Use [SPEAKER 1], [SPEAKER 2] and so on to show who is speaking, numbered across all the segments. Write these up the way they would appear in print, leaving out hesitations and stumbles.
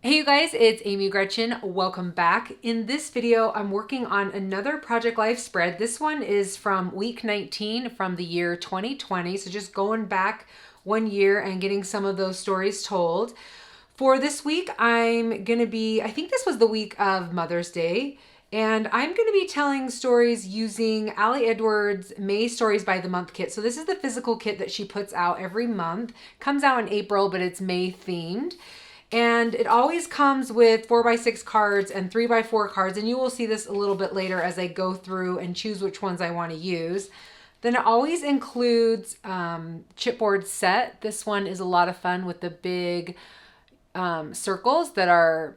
[SPEAKER 1] Hey you guys, it's Amy Gretchen. Welcome back. In this video, I'm working on another Project Life spread. This one is from week 19 from the year 2020. So just going back 1 year and getting some of those stories told. For this week, I think this was the week of Mother's Day. And I'm going to be telling stories using Ali Edwards' May Stories by the Month kit. So this is the physical kit that she puts out every month. Comes out in April, but it's May themed. And it always comes with 4x6 cards and 3x4 cards. And you will see this a little bit later as I go through and choose which ones I want to use. Then it always includes chipboard set. This one is a lot of fun with the big circles that are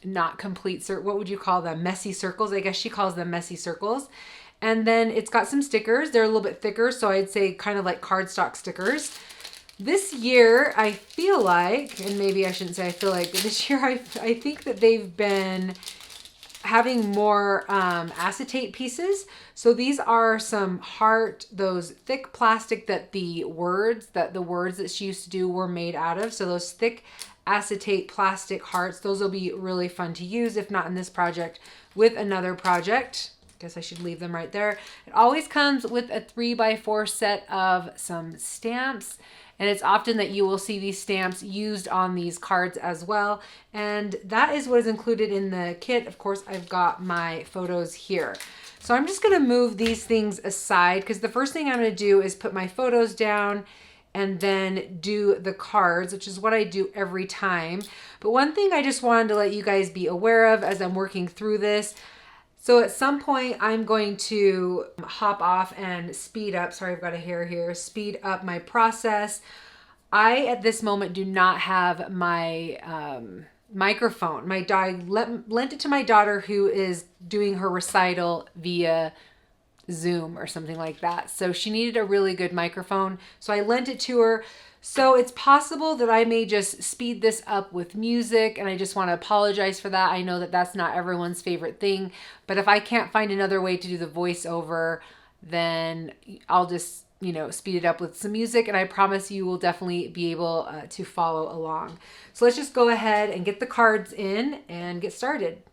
[SPEAKER 1] not complete. What would you call them? Messy circles. I guess she calls them messy circles. And then it's got some stickers. They're a little bit thicker. So I'd say kind of like cardstock stickers. This year, I feel like, and maybe I shouldn't say I feel like, but this year I think that they've been having more acetate pieces. So these are some those thick plastic that the words that she used to do were made out of. So those thick acetate plastic hearts, those will be really fun to use, if not in this project, with another project. Guess I should leave them right there. It always comes with a 3x4 set of some stamps. And it's often that you will see these stamps used on these cards as well. And that is what is included in the kit. Of course, I've got my photos here. So I'm just gonna move these things aside because the first thing I'm gonna do is put my photos down and then do the cards, which is what I do every time. But one thing I just wanted to let you guys be aware of as I'm working through this, so at some point I'm going to hop off and speed up, sorry I've got a hair here, speed up my process. I at this moment do not have my microphone. I lent it to my daughter who is doing her recital via Zoom or something like that. So she needed a really good microphone. So I lent it to her. So it's possible that I may just speed this up with music, and I just want to apologize for that. I know that that's not everyone's favorite thing, but if I can't find another way to do the voiceover, then I'll just, speed it up with some music, and I promise you will definitely be able to follow along. So let's just go ahead and get the cards in and get started.